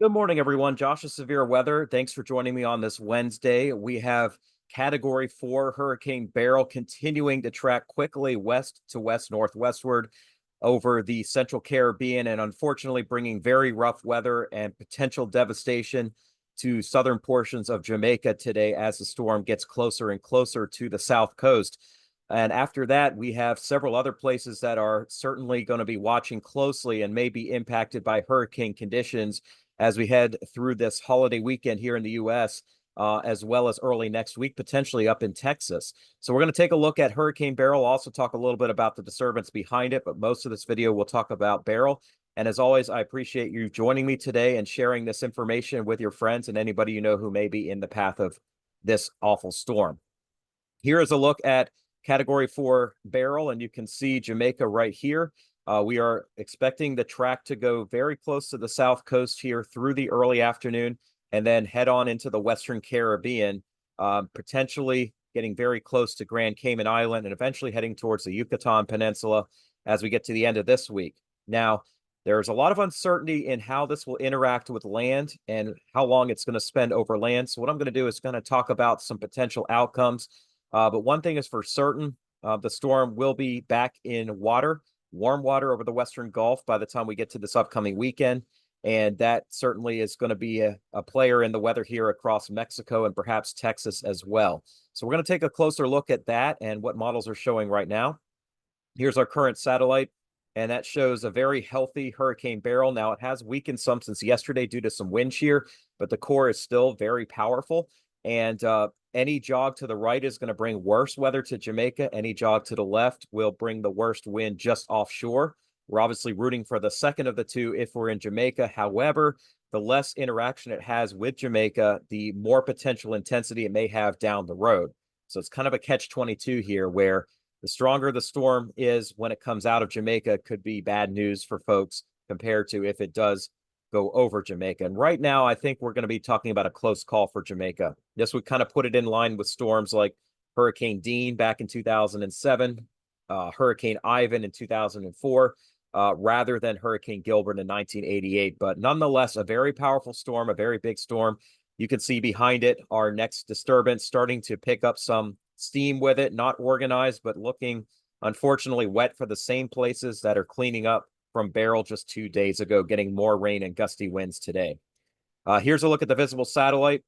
Good morning, everyone. Josh is Severe Weather. Thanks for joining me on this Wednesday. We have Category 4 Hurricane Beryl continuing to track quickly west to west northwestward over the central Caribbean and unfortunately bringing very rough weather and potential devastation to southern portions of Jamaica today as the storm gets closer and closer to the south coast. And after that, we have several other places that are certainly going to be watching closely and may be impacted by hurricane conditions as we head through this holiday weekend here in the U.S., as well as early next week, potentially up in Texas. So we're going to take a look at Hurricane Beryl, also talk a little bit about the disturbance behind it, but most of this video will talk about Beryl. And as always, I appreciate you joining me today and sharing this information with your friends and anybody you know who may be in the path of this awful storm. Here is a look at Category 4 Beryl, and you can see Jamaica right here. We are expecting the track to go very close to the south coast here through the early afternoon and then head on into the Western Caribbean, potentially getting very close to Grand Cayman Island and eventually heading towards the Yucatan Peninsula as we get to the end of this week. Now, there's a lot of uncertainty in how this will interact with land and how long it's going to spend over land. So what I'm going to do is going to talk about some potential outcomes. But one thing is for certain, the storm will be back in water, warm water over the Western Gulf by the time we get to this upcoming weekend. And that certainly is going to be a player in the weather here across Mexico and perhaps Texas as well. So we're going to take a closer look at that and what models are showing right now. Here's our current satellite, and that shows a very healthy Hurricane Beryl. Now, it has weakened some since yesterday due to some wind shear, but the core is still very powerful. And any jog to the right is going to bring worse weather to Jamaica. Any jog to the left will bring the worst wind just offshore. We're obviously rooting for the second of the two if we're in Jamaica. However, the less interaction it has with Jamaica, the more potential intensity it may have down the road. So it's kind of a catch-22 here where the stronger the storm is when it comes out of Jamaica could be bad news for folks compared to if it does go over Jamaica. And right now, I think we're going to be talking about a close call for Jamaica. This would kind of put it in line with storms like Hurricane Dean back in 2007, Hurricane Ivan in 2004, rather than Hurricane Gilbert in 1988. But nonetheless, a very powerful storm, a very big storm. You can see behind it our next disturbance starting to pick up some steam with it, not organized, but looking unfortunately wet for the same places that are cleaning up from Beryl just 2 days ago, getting more rain and gusty winds today. Here's a look at the visible satellite.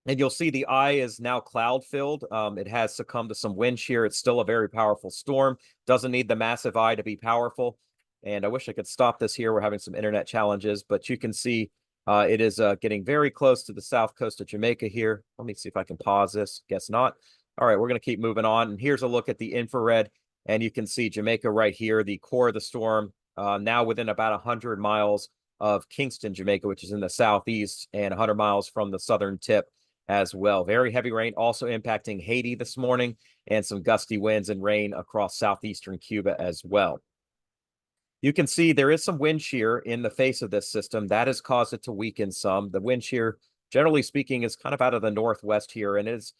And you'll see the eye is now cloud-filled. It has succumbed to some wind shear. It's still a very powerful storm. Doesn't need the massive eye to be powerful. And I wish I could stop this here. We're having some internet challenges, but you can see it is getting very close to the south coast of Jamaica here. Let me see if I can pause this. Guess not. All right, we're going to keep moving on. And here's a look at the infrared. And you can see Jamaica right here, the core of the storm, now within about 100 miles of Kingston, Jamaica, which is in the southeast, and 100 miles from the southern tip as well. Very heavy rain also impacting Haiti this morning, and some gusty winds and rain across southeastern Cuba as well. You can see there is some wind shear in the face of this system. That has caused it to weaken some. The wind shear, generally speaking, is kind of out of the northwest here, and is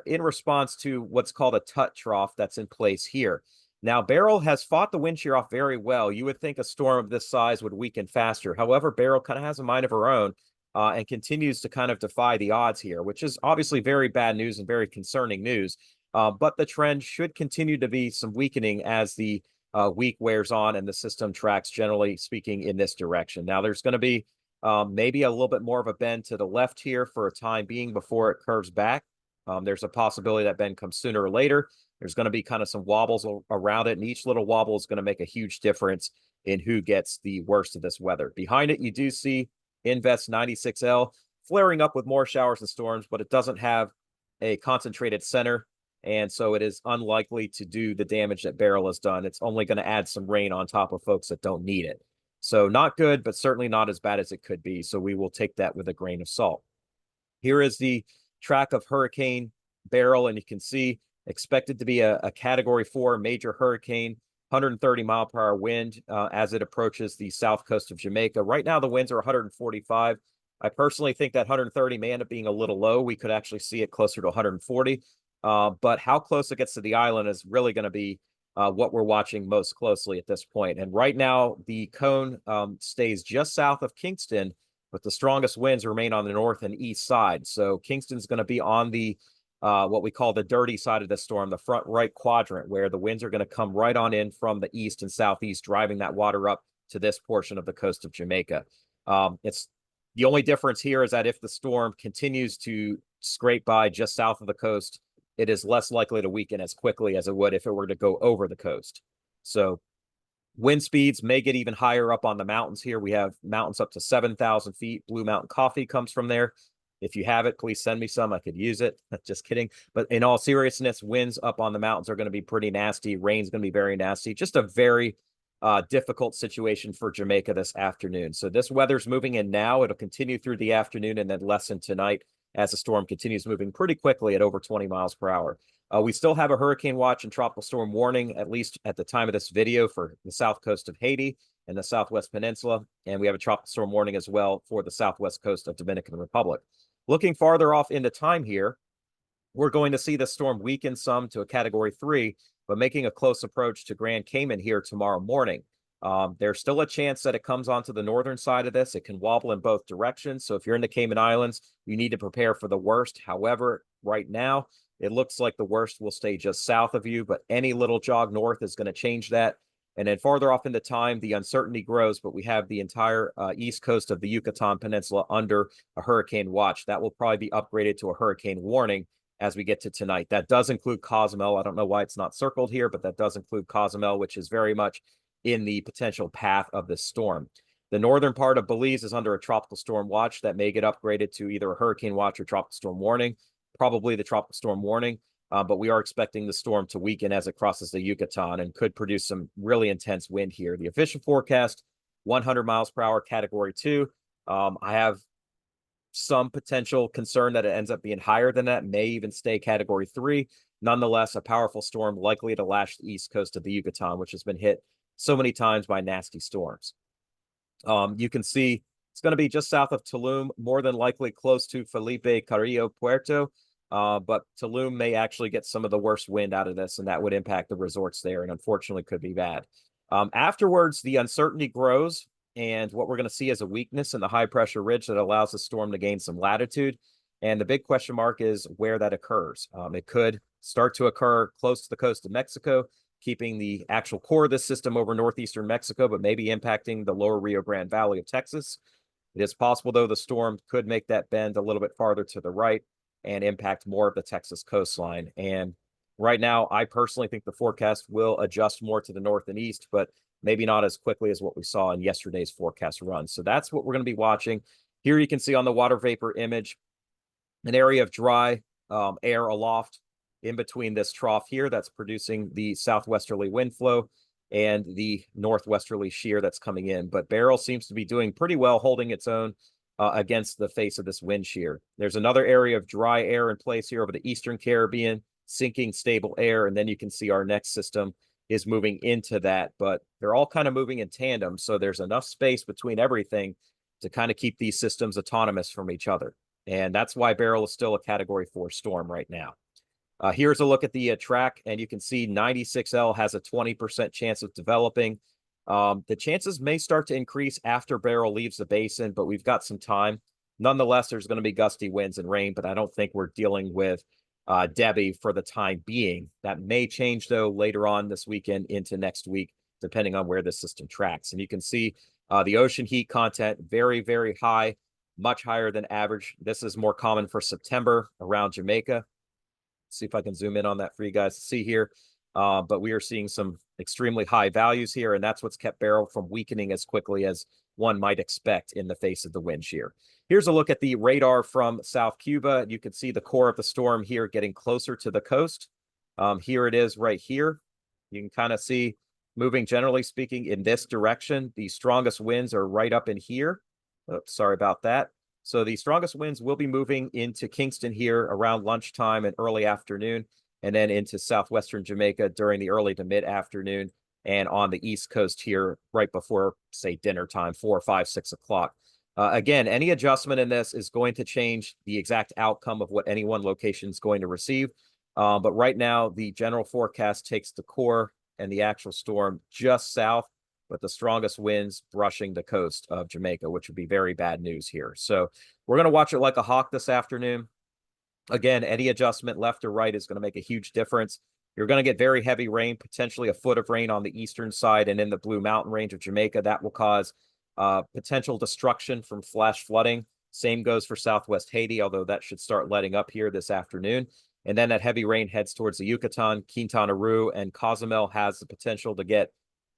in response to what's called a tut trough that's in place here. Now, Beryl has fought the wind shear off very well. You would think a storm of this size would weaken faster. However, Beryl kind of has a mind of her own and continues to kind of defy the odds here, which is obviously very bad news and very concerning news. But the trend should continue to be some weakening as the week wears on and the system tracks, generally speaking, in this direction. Now, there's going to be maybe a little bit more of a bend to the left here for a time being before it curves back. There's a possibility that bend comes sooner or later. There's going to be kind of some wobbles around it, and each little wobble is going to make a huge difference in who gets the worst of this weather. Behind it, you do see Invest 96L flaring up with more showers and storms, but it doesn't have a concentrated center, and so it is unlikely to do the damage that Beryl has done. It's only going to add some rain on top of folks that don't need it. So not good, but certainly not as bad as it could be, so we will take that with a grain of salt. Here is the track of Hurricane Beryl, and you can see expected to be a Category 4 major hurricane, 130-mile-per-hour wind as it approaches the south coast of Jamaica. Right now, the winds are 145. I personally think that 130 may end up being a little low. We could actually see it closer to 140. But how close it gets to the island is really going to be what we're watching most closely at this point. And right now, the cone stays just south of Kingston, but the strongest winds remain on the north and east side. So Kingston's going to be on the what we call the dirty side of the storm, the front right quadrant, where the winds are going to come right on in from the east and southeast, driving that water up to this portion of the coast of Jamaica. It's the only difference here is that if the storm continues to scrape by just south of the coast, it is less likely to weaken as quickly as it would if it were to go over the coast. So wind speeds may get even higher up on the mountains here. We have mountains up to 7,000 feet. Blue Mountain coffee comes from there. If you have it, please send me some. I could use it. Just kidding. But in all seriousness, winds up on the mountains are going to be pretty nasty. Rain's going to be very nasty. Just a very difficult situation for Jamaica this afternoon. So this weather's moving in now. It'll continue through the afternoon and then lessen tonight as the storm continues moving pretty quickly at over 20 miles per hour. We still have a hurricane watch and tropical storm warning, at least at the time of this video, for the south coast of Haiti and the Southwest Peninsula. And we have a tropical storm warning as well for the southwest coast of Dominican Republic. Looking farther off into time here, we're going to see the storm weaken some to a Category 3, but making a close approach to Grand Cayman here tomorrow morning. There's still a chance that it comes onto the northern side of this. It can wobble in both directions. So if you're in the Cayman Islands, you need to prepare for the worst. However, right now, it looks like the worst will stay just south of you, but any little jog north is going to change that. And then farther off into time, the uncertainty grows, but we have the entire east coast of the Yucatan Peninsula under a hurricane watch. That will probably be upgraded to a hurricane warning as we get to tonight. That does include Cozumel. I don't know why it's not circled here, but that does include Cozumel, which is very much in the potential path of this storm. The northern part of Belize is under a tropical storm watch that may get upgraded to either a hurricane watch or tropical storm warning, probably the tropical storm warning. But we are expecting the storm to weaken as it crosses the Yucatan and could produce some really intense wind here. The official forecast, 100 miles per hour, Category 2. I have some potential concern that it ends up being higher than that, may even stay Category 3. Nonetheless, a powerful storm likely to lash the east coast of the Yucatan, which has been hit so many times by nasty storms. You can see it's going to be just south of Tulum, more than likely close to Felipe Carrillo Puerto. But Tulum may actually get some of the worst wind out of this, and that would impact the resorts there, and unfortunately could be bad. Afterwards, the uncertainty grows, and what we're going to see is a weakness in the high-pressure ridge that allows the storm to gain some latitude. And the big question mark is where that occurs. It could start to occur close to the coast of Mexico, keeping the actual core of this system over northeastern Mexico, but maybe impacting the lower Rio Grande Valley of Texas. It is possible, though, the storm could make that bend a little bit farther to the right and impact more of the Texas coastline. And right now, I personally think the forecast will adjust more to the north and east, but maybe not as quickly as what we saw in yesterday's forecast run. So that's what we're going to be watching. Here you can see on the water vapor image, an area of dry air aloft in between this trough here that's producing the southwesterly wind flow and the northwesterly shear that's coming in. But Beryl seems to be doing pretty well holding its own against the face of this wind shear. There's another area of dry air in place here over the Eastern Caribbean, sinking stable air, and then you can see our next system is moving into that, but they're all kind of moving in tandem, so there's enough space between everything to kind of keep these systems autonomous from each other. And that's why Beryl is still a Category 4 storm right now. Here's a look at the track, and you can see 96L has a 20% chance of developing. The chances may start to increase after Beryl leaves the basin, but we've got some time. Nonetheless, there's going to be gusty winds and rain, but I don't think we're dealing with Debbie for the time being. That may change, though, later on this weekend into next week, depending on where the system tracks. And you can see the ocean heat content, very, very high, much higher than average. This is more common for September around Jamaica. See if I can zoom in on that for you guys to see here. But we are seeing some extremely high values here, and that's what's kept Beryl from weakening as quickly as one might expect in the face of the wind shear. Here's a look at the radar from South Cuba. You can see the core of the storm here getting closer to the coast. Here it is right here. You can kind of see moving, generally speaking, in this direction. The strongest winds are right up in here. Oops, sorry about that. So the strongest winds will be moving into Kingston here around lunchtime and early afternoon, and then into southwestern Jamaica during the early to mid-afternoon, and on the east coast here right before, say, dinner time, 4, 5, 6 o'clock. Again, any adjustment in this is going to change the exact outcome of what any one location is going to receive. But right now, the general forecast takes the core and the actual storm just south but the strongest winds brushing the coast of Jamaica, which would be very bad news here. So we're going to watch it like a hawk this afternoon. Again, any adjustment left or right is going to make a huge difference. You're going to get very heavy rain, potentially a foot of rain on the eastern side and in the Blue Mountain range of Jamaica. That will cause potential destruction from flash flooding. Same goes for Southwest Haiti, although that should start letting up here this afternoon. And then that heavy rain heads towards the Yucatan. Quintana Roo and Cozumel has the potential to get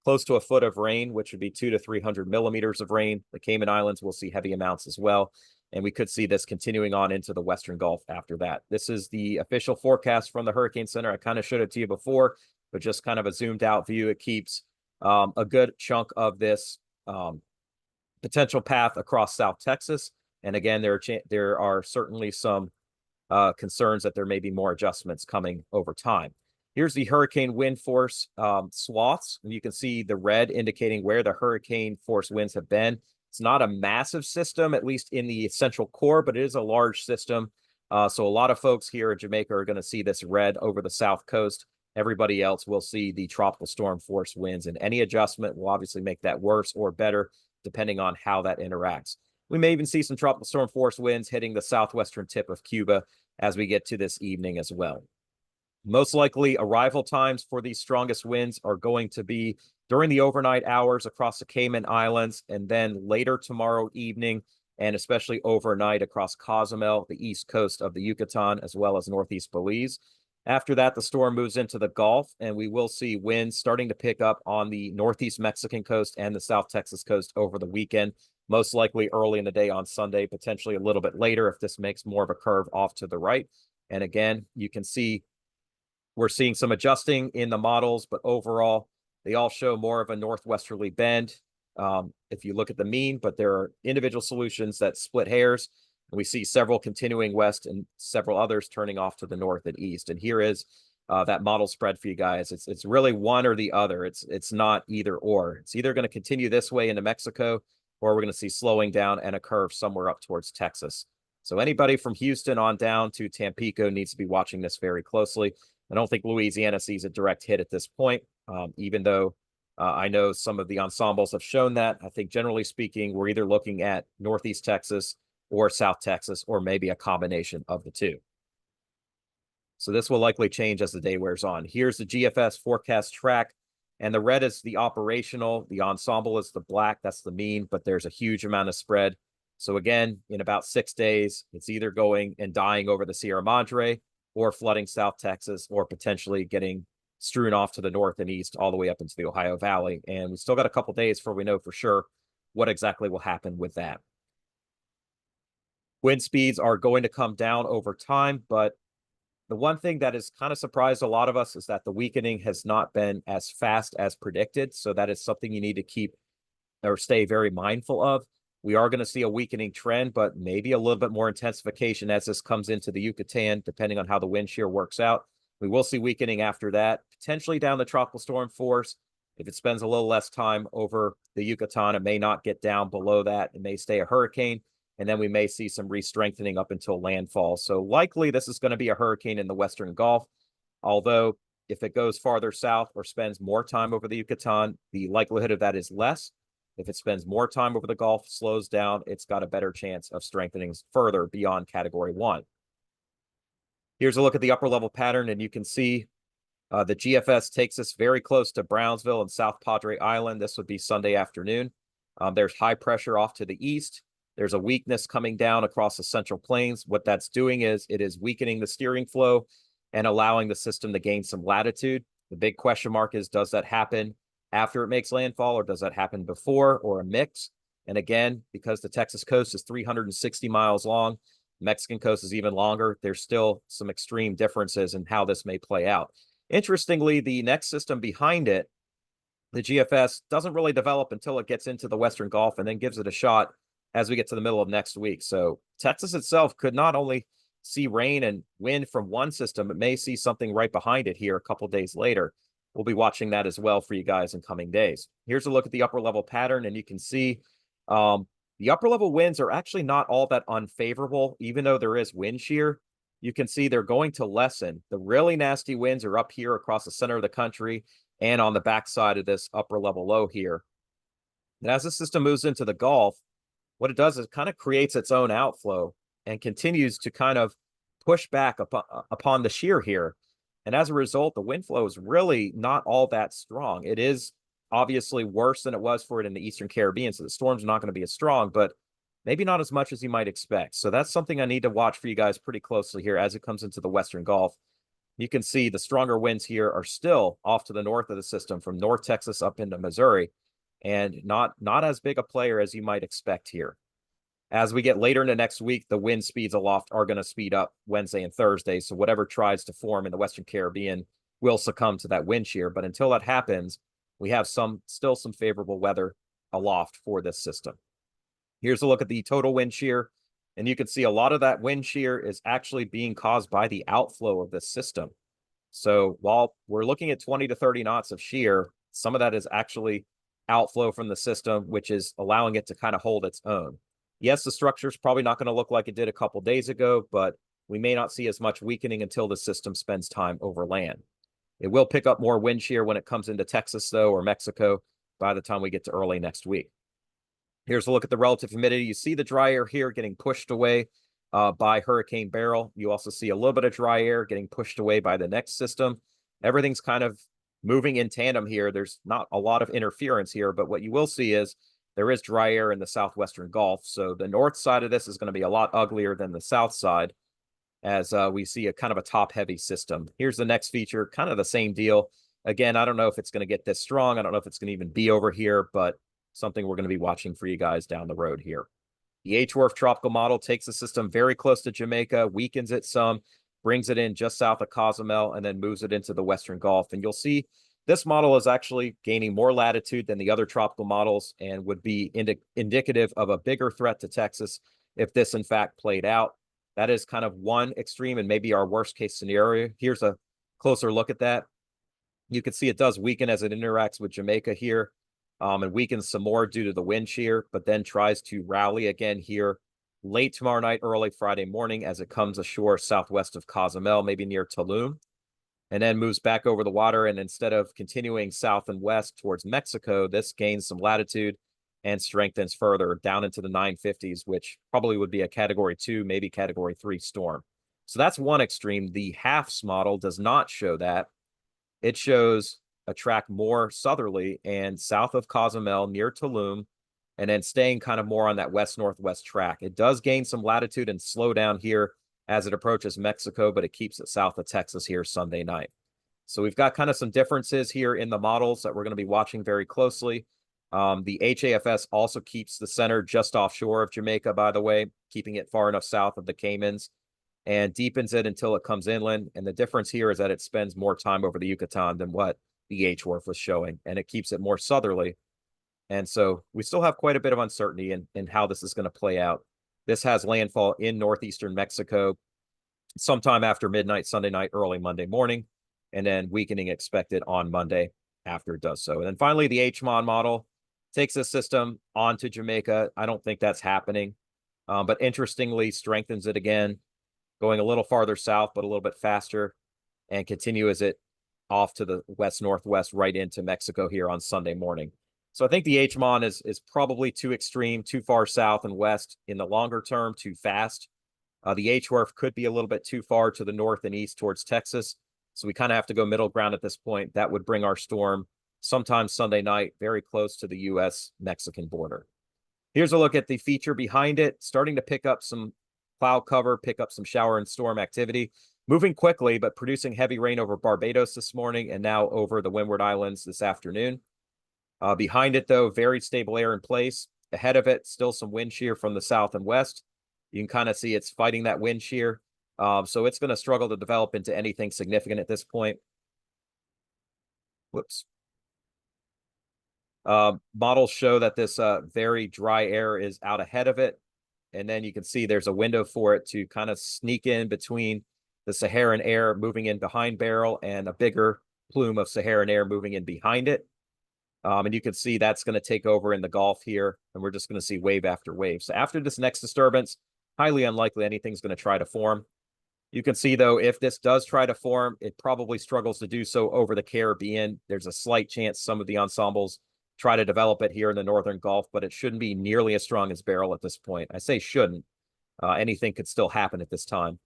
close to a foot of rain, which would be 200 to 300 millimeters of rain. The Cayman Islands will see heavy amounts as well. And we could see this continuing on into the Western Gulf after that. This is the official forecast from the Hurricane Center. I kind of showed it to you before, but just kind of a zoomed out view. It keeps a good chunk of this potential path across South Texas. And again, there are certainly some concerns that there may be more adjustments coming over time. Here's the hurricane wind force swaths. And you can see the red indicating where the hurricane force winds have been. It's not a massive system, at least in the central core, but it is a large system. So a lot of folks here in Jamaica are going to see this red over the south coast. Everybody else will see the tropical storm force winds, and any adjustment will obviously make that worse or better, depending on how that interacts. We may even see some tropical storm force winds hitting the southwestern tip of Cuba as we get to this evening as well. Most likely arrival times for these strongest winds are going to be during the overnight hours across the Cayman Islands, and then later tomorrow evening, and especially overnight across Cozumel, the east coast of the Yucatan, as well as northeast Belize. After that, the storm moves into the Gulf, and we will see winds starting to pick up on the northeast Mexican coast and the South Texas coast over the weekend, most likely early in the day on Sunday, potentially a little bit later if this makes more of a curve off to the right. And again, you can see we're seeing some adjusting in the models, but overall, they all show more of a northwesterly bend if you look at the mean, but there are individual solutions that split hairs. And we see several continuing west and several others turning off to the north and east. And here is that model spread for you guys. It's really one or the other. It's not either or. It's either going to continue this way into Mexico, or we're going to see slowing down and a curve somewhere up towards Texas. So anybody from Houston on down to Tampico needs to be watching this very closely. I don't think Louisiana sees a direct hit at this point, even though I know some of the ensembles have shown that. I think generally speaking, we're either looking at Northeast Texas or South Texas, or maybe a combination of the two. So this will likely change as the day wears on. Here's the GFS forecast track, and the red is the operational. The ensemble is the black. That's the mean, but there's a huge amount of spread. So again, in about 6 days, it's either going and dying over the Sierra Madre or flooding South Texas, or potentially getting strewn off to the north and east all the way up into the Ohio Valley. And we still got a couple days before we know for sure what exactly will happen with that. Wind speeds are going to come down over time, but the one thing that has kind of surprised a lot of us is that the weakening has not been as fast as predicted. So that is something you need to keep or stay very mindful of. We are going to see a weakening trend, but maybe a little bit more intensification as this comes into the Yucatan, depending on how the wind shear works out. We will see weakening after that, potentially down the tropical storm force. If it spends a little less time over the Yucatan, it may not get down below that. It may stay a hurricane, and then we may see some re-strengthening up until landfall. So likely this is going to be a hurricane in the Western Gulf, although if it goes farther south or spends more time over the Yucatan, the likelihood of that is less. If it spends more time over the Gulf, slows down, it's got a better chance of strengthening further beyond Category 1. Here's a look at the upper level pattern, and you can see the GFS takes us very close to Brownsville and South Padre Island. This would be Sunday afternoon. There's high pressure off to the east. There's a weakness coming down across the Central Plains. What that's doing is it is weakening the steering flow and allowing the system to gain some latitude. The big question mark is, does that happen after it makes landfall, or does that happen before, or a mix? And again, because the Texas coast is 360 miles long, Mexican coast is even longer, there's still some extreme differences in how this may play out. Interestingly, the next system behind it, the GFS, doesn't really develop until it gets into the Western Gulf, and then gives it a shot as we get to the middle of next week. So Texas itself could not only see rain and wind from one system, it may see something right behind it here a couple days later. We'll be watching that as well for you guys in coming days. Here's a look at the upper level pattern, and you can see the upper level winds are actually not all that unfavorable, even though there is wind shear. You can see they're going to lessen. The really nasty winds are up here across the center of the country and on the backside of this upper level low here. And as the system moves into the Gulf, what it does is it kind of creates its own outflow and continues to kind of push back upon the shear here. And as a result, the wind flow is really not all that strong. It is obviously worse than it was for it in the Eastern Caribbean. So the storm's not going to be as strong, but maybe not as much as you might expect. So that's something I need to watch for you guys pretty closely here as it comes into the Western Gulf. You can see the stronger winds here are still off to the north of the system from North Texas up into Missouri, and not as big a player as you might expect here. As we get later into next week, the wind speeds aloft are going to speed up Wednesday and Thursday. So whatever tries to form in the Western Caribbean will succumb to that wind shear. But until that happens, we have still some favorable weather aloft for this system. Here's a look at the total wind shear. And you can see a lot of that wind shear is actually being caused by the outflow of this system. So while we're looking at 20 to 30 knots of shear, some of that is actually outflow from the system, which is allowing it to kind of hold its own. Yes, the structure is probably not going to look like it did a couple days ago, but we may not see as much weakening until the system spends time over land. It will pick up more wind shear when it comes into Texas, though, or Mexico by the time we get to early next week. Here's a look at the relative humidity. You see the dry air here getting pushed away by Hurricane Beryl. You also see a little bit of dry air getting pushed away by the next system. Everything's kind of moving in tandem here. There's not a lot of interference here, but what you will see is there is dry air in the southwestern Gulf. So the north side of this is going to be a lot uglier than the south side as we see a kind of a top-heavy system. Here's the next feature, kind of the same deal. Again, I don't know if it's going to get this strong. I don't know if it's going to even be over here, but something we're going to be watching for you guys down the road here. The H-Wharf tropical model takes the system very close to Jamaica, weakens it some, brings it in just south of Cozumel, and then moves it into the Western Gulf. And you'll see this model is actually gaining more latitude than the other tropical models and would be indicative of a bigger threat to Texas if this, in fact, played out. That is kind of one extreme and maybe our worst case scenario. Here's a closer look at that. You can see it does weaken as it interacts with Jamaica here. And weakens some more due to the wind shear, but then tries to rally again here late tomorrow night, early Friday morning as it comes ashore southwest of Cozumel, maybe near Tulum, and then moves back over the water. And instead of continuing south and west towards Mexico, this gains some latitude and strengthens further down into the 950s, which probably would be a Category 2, maybe Category 3 storm. So that's one extreme. The HAFS model does not show that. It shows a track more southerly and south of Cozumel near Tulum, and then staying kind of more on that west-northwest track. It does gain some latitude and slow down here as it approaches Mexico, but it keeps it south of Texas here Sunday night. So we've got kind of some differences here in the models that we're going to be watching very closely. The HAFS also keeps the center just offshore of Jamaica, by the way, keeping it far enough south of the Caymans, and deepens it until it comes inland. And the difference here is that it spends more time over the Yucatan than what the H-Wharf was showing, and it keeps it more southerly. And so we still have quite a bit of uncertainty in how this is going to play out. This has landfall in northeastern Mexico sometime after midnight, Sunday night, early Monday morning, and then weakening expected on Monday after it does so. And then finally, the HMON model takes the system onto Jamaica. I don't think that's happening, but interestingly strengthens it again, going a little farther south, but a little bit faster, and continues it off to the west-northwest right into Mexico here on Sunday morning. So I think the HMON is probably too extreme, too far south and west in the longer term, too fast. The H-Wharf could be a little bit too far to the north and east towards Texas. So we kind of have to go middle ground at this point. That would bring our storm sometime Sunday night, very close to the U.S.-Mexican border. Here's a look at the feature behind it, starting to pick up some cloud cover, pick up some shower and storm activity. Moving quickly, but producing heavy rain over Barbados this morning and now over the Windward Islands this afternoon. Behind it, though, very stable air in place. Ahead of it, still some wind shear from the south and west. You can kind of see it's fighting that wind shear. So it's going to struggle to develop into anything significant at this point. Whoops. Models show that this very dry air is out ahead of it. And then you can see there's a window for it to kind of sneak in between the Saharan air moving in behind Beryl and a bigger plume of Saharan air moving in behind it. And you can see that's going to take over in the Gulf here, and we're just going to see wave after wave. So after this next disturbance, highly unlikely anything's going to try to form. You can see, though, if this does try to form, it probably struggles to do so over the Caribbean. There's a slight chance some of the ensembles try to develop it here in the Northern Gulf, but it shouldn't be nearly as strong as Beryl at this point. I say shouldn't. Anything could still happen at this time.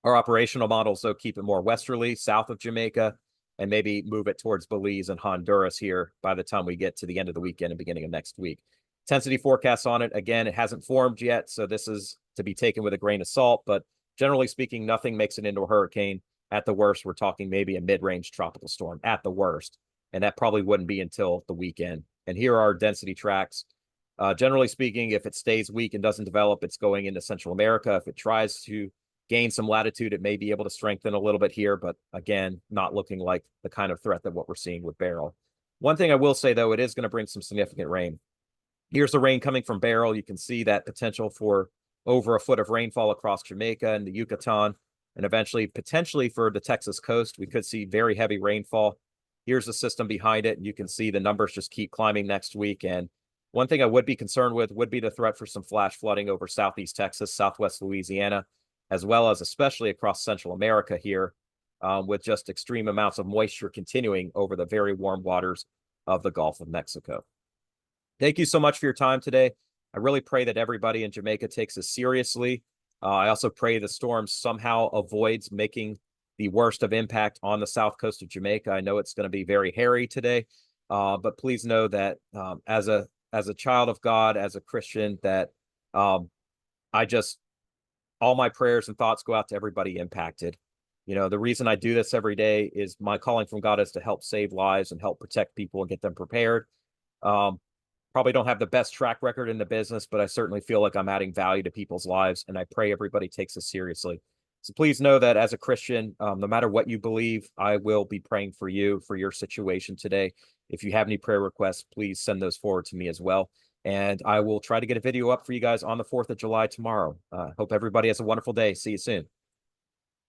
Our operational models, though, keep it more westerly, south of Jamaica, and maybe move it towards Belize and Honduras here by the time we get to the end of the weekend and beginning of next week. Intensity forecasts on it, again, it hasn't formed yet, so this is to be taken with a grain of salt, but generally speaking, nothing makes it into a hurricane. At the worst, we're talking maybe a mid-range tropical storm at the worst, and that probably wouldn't be until the weekend. And here are our density tracks. Generally speaking, if it stays weak and doesn't develop, it's going into Central America. If it tries to gain some latitude, it may be able to strengthen a little bit here, but again, not looking like the kind of threat that what we're seeing with Beryl. One thing I will say, though, it is going to bring some significant rain. Here's the rain coming from Beryl. You can see that potential for over a foot of rainfall across Jamaica and the Yucatan, and eventually, potentially for the Texas coast, we could see very heavy rainfall. Here's the system behind it. You can see the numbers just keep climbing next week. And one thing I would be concerned with would be the threat for some flash flooding over Southeast Texas, Southwest Louisiana, as well as especially across Central America here, with just extreme amounts of moisture continuing over the very warm waters of the Gulf of Mexico. Thank you so much for your time today. I really pray that everybody in Jamaica takes this seriously. I also pray the storm somehow avoids making the worst of impact on the south coast of Jamaica. I know it's going to be very hairy today, but please know that as a child of God, as a Christian, that all my prayers and thoughts go out to everybody impacted. You know, the reason I do this every day is my calling from God is to help save lives and help protect people and get them prepared. Probably don't have the best track record in the business, but I certainly feel like I'm adding value to people's lives, and I pray everybody takes this seriously. So please know that as a Christian, no matter what you believe, I will be praying for you, for your situation today. If you have any prayer requests, please send those forward to me as well. And I will try to get a video up for you guys on the 4th of July tomorrow. Hope everybody has a wonderful day. See you soon.